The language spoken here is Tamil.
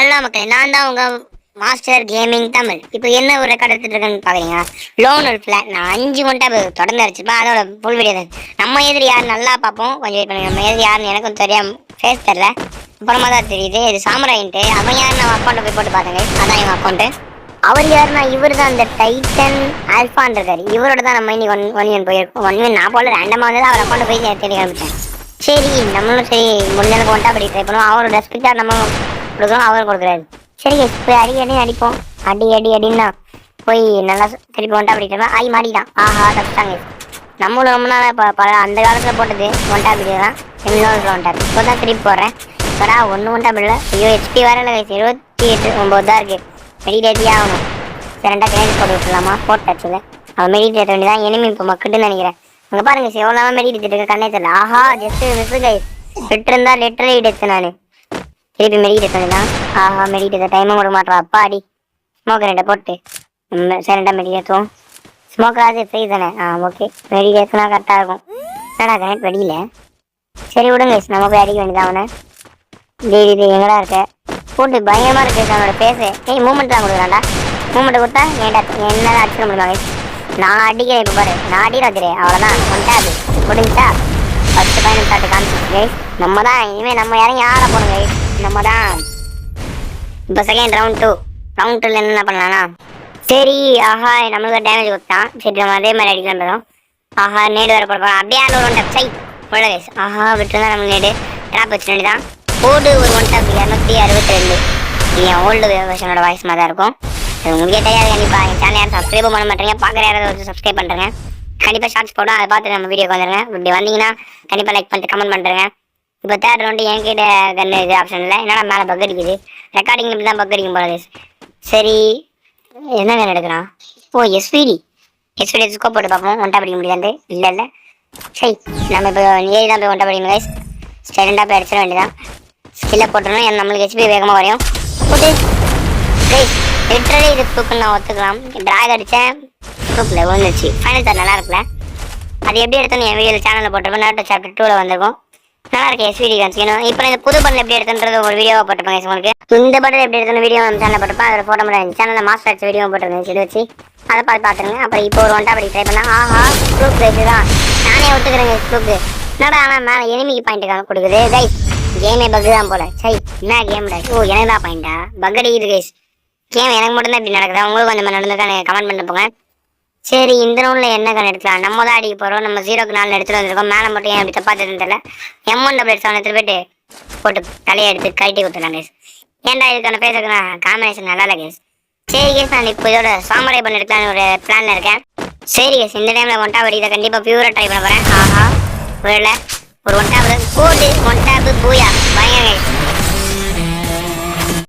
ஹலோ மக்களே, நான் தான் உங்க மாஸ்டர் கேமிங் தமிழ். இப்போ என்ன ஒரு ரெக்கார்ட் எடுத்துட்டு இருக்கேன்னு பாக்குறீங்களா? லோன் உல்ஃப்ல நான் 5 கொண்டா தொடர்ந்து அடிச்சுப்பேன். அதோட ஃபுல் வீடியோ தான். நம்ம எதிரி யார் நல்லா பார்ப்போம். கொஞ்சம் வெயிட் பண்ணுங்க. நம்ம எதிரி யாருன்னு எனக்கும் தெரியாம ஃபேஸ் தெரியல. அப்புறமா தான் தெரியுது இது சாமராயின்ட்டு. அவன் யார் நம்ம அக்கௌண்ட்டை போய் போட்டு பார்த்தேங்க. அதான் இவன் அக்கௌண்ட்டு. அவர் யாருன்னா இவர் தான் அந்த டைட்டன் ஆல்ஃபான் இருக்காரு. இவரோட தான் நம்ம இன்னைக்கு ஒன் போயிருக்கோம். நான் போல ரேண்டமாக வந்து அவர் அக்கௌண்ட்டை போய் தேடி காமிச்சேன். சரி நம்மளும் சரி முடிஞ்சளவுக்கு ஒன்ட்டா படி ட்ரை பண்ணுவோம். அவரோட ரெஸ்பெக்டாக நம்ம கொடுக்குறோம், அவரும் கொடுக்குறாரு. சரி போய் அடி அடிப்போம். அடின்னா போய் நல்லா திருப்பி ஒன்ட்டா படிக்கிறோம். ஆய் மாடிதான். ஆஹா தப்பிட்டாங்க. நம்மளும் ரொம்ப நாள் அந்த காலத்தில் போட்டது ஒன்ட்டா பிடிக்கலாம். இன்னொரு ஒன்ட்டா இப்போ தான் திருப்பி போடுறேன். கடா ஒன்று ஒன்ட்டா பிடில. ஐயோ ஹெச்பி வரல. 28 தான் இருக்குது. மெடிடேட்டியே ஆகணும். ரெண்டா கிரேட் போட்டு விட்டுலாமா? போட்டாச்சுல அவன் மெடிடேட் வேண்டி தான் எனிமி இப்போ மக்கட்டுன்னு நினைக்கிறேன். அங்கே பாருங்க எவ்வளோ மெடிடேட் இருக்க கண்ணே தெரியல. ஆஹா ஜஸ்ட் மிஸ் கைஸ். விட்டுருந்தா லிட்டரலி எடுத்து நான் திருப்பி மெடிடேட் பண்ணிடலாம். ஆஹா மெடிடேட் டைமும் கொடுக்க மாட்டோம். அப்பா அடி ஸ்மோக் ரெண்டை போட்டு ரெண்டா மெடிடேத்துவோம். ஸ்மோக் ஆகுது ஃப்ரீ தானே? ஓகே மெடிடேட்னா கரெக்டாக இருக்கும். என்னடா கனெக்ட் வெடியில. சரி விடுங்க நம்ம போய் அடிக்க வேண்டியதான் அவனை. இது எங்கடா இருக்க போட்டு பயங்கரமாக இருக்கு அவனோட பேசு. மூமெண்ட் தான் கொடுக்குறான்டா. மூமெண்ட் கொடுத்தா ஏன்டா என்ன அடிச்சிட முடியுமா? நான் அடிக்கிறேன். இப்போ பாரு நான் அடி வைக்கிறேன். அவ்வளோதான் ஒன்ட்டா அது முடிஞ்சா 10-15 சாட்டு காமிச்சிருக்கு. நம்ம தான் இனிமேல் நம்ம இறங்கி ஆட போகணுங்க. நம்ம தான் இப்போ செகண்ட் ரவுண்ட் 2 என்ன பண்ணலாம்னா சரி ஆஹா நம்மளுக்கு டேமேஜ் கொடுத்தான். சரி நம்ம அதே மாதிரி அடிக்கலாம். ஆஹா நேடு வேறு போட அப்படியே ஆள் ஒரு ஒன் டப் சை போட கைஸ். ஆஹா விட்டுருந்தா நம்ம நேடு ட்ராப் வச்சு வேண்டி தான் போடு ஒரு ஒன் டப் 262. என் ஓல்டு வெர்ஷனோட வாய்ஸ் மாதிரி தான் இருக்கும். அது உங்களுக்கே தெரியாது. கண்டிப்பாக என் சேனல் யாரும் சப்ஸ்கிரைப் பண்ண மாட்டேங்க. பார்க்குற யாராவது வச்சு சப்ஸ்கிரைப் பண்ணுறேங்க. கண்டிப்பாக ஷார்ட்ஸ் போடும். அதை பார்த்து நம்ம வீடியோக்கு வந்துடுங்க. இப்படி வந்தீங்கன்னா கண்டிப்பாக லைக் பண்ணிட்டு கமெண்ட் பண்ணுறேங்க. இப்போ தேர்ட் ரவுண்டு என்கிட்ட கன்று இது ஆப்ஷன் இல்லை. என்னடா மேலே பக் அடிக்குது. ரெக்கார்டிங் இப்படி தான் பக் அடிக்கும் போகிறது. சரி என்ன கன்று எடுக்கிறான்? ஓ எஸ்பிடி ஸ்கோப் போட்டு பார்ப்போம். ஒன்ட்டா படிக்க முடியாது. இல்லை சரி நம்ம இப்போ ஏறி தான் போய் ஒன்ட்டா படிக்கணும் கைஸ். ஸ்டெரெண்டாக போய் அடிச்சிட வேண்டியதான். ஸ்கில்லை போட்டோம்னா நம்மளுக்கு ஹெச்பி வேகமாக வரையும். போட்டு கைஸ் லிட்டரலி இது தூக்கு நான் ஒத்துக்கலாம். ட்ராக் அடித்தேன் தூக்கில் விழுந்துச்சு. ஃபைனல் சார் நல்லா இருக்குல்ல. அது எப்படி எடுத்தோன்னு என் வீடியோ சேனலில் போட்டிருப்பேன். நாட்டு சாப்டர் 2 வந்திருக்கும். நல்லா இருக்கு எஸ்விடி காமிச்சிக்கணும். இப்போ இந்த புது படம் எப்படி எடுத்துன்றது ஒரு வீடியோவாக போட்டிருப்பேன் உங்களுக்கு. இந்த படம் எப்படி எடுத்தோன்னு வீடியோ நம்ம சேனலில் போட்டிருப்பேன். அதில் போட்ட முடியாது. சேனலில் மாஸ்டர் ஆச்சு வீடியோ போட்டிருக்கேன். செடி வச்சு அதை பார்த்துருங்க. அப்புறம் இப்போ ஒரு ஒன்ட்டா படி ட்ரை பண்ணால் ஆஹா ஸ்க்ரூப் இதுதான் நானே ஒத்துக்கிறேங்க. ஸ்க்ரூப்பு என்னடா ஆனால் மேலே எனிமிக்கு பாயிண்ட் கொடுக்குது கைஸ். கேமே பக்கு தான் போல. சரி என்ன கேம்டா? ஓ எனக்கு தான் பாயிண்டா? பக் அடிக்குது கைஸ். கேம் எனக்கு மட்டும்தான் இப்படி நடக்குதா? உங்களுக்கு அந்த மாதிரி நடந்துருக்கா கமெண்ட் பண்ணிட்டு போங்க. சரி இந்த ரவுண்டில் என்ன கண் எடுக்கலாம்? நம்ம தான் அடிக்க போகிறோம். நம்ம 0க்கு 4 எடுத்துகிட்டு வந்திருக்கோம். மேலே மட்டும் ஏன் அப்படி தப்பாத்துன்னு தெரியல. M1 எடுத்துகிட்டு போயிட்டு போட்டு தலையை எடுத்து கட்டி கொடுத்துடலாம் கேஸ். ஏன்டா இதுக்கான பேசுறதுனா காம்பினேஷன் நல்லா இல்லை கேஸ். சரி கேஸ் நான் இப்போ இதோட சாமரை பண்ணி எடுக்கலான்னு ஒரு பிளானில் இருக்கேன். சரி கேஸ் இந்த டைமில் ஒன்ட்டா இதை கண்டிப்பாக பியூராக ட்ரை பண்ண போகிறேன். ஆஹா ஒரு ஒன்ட்டா ஓ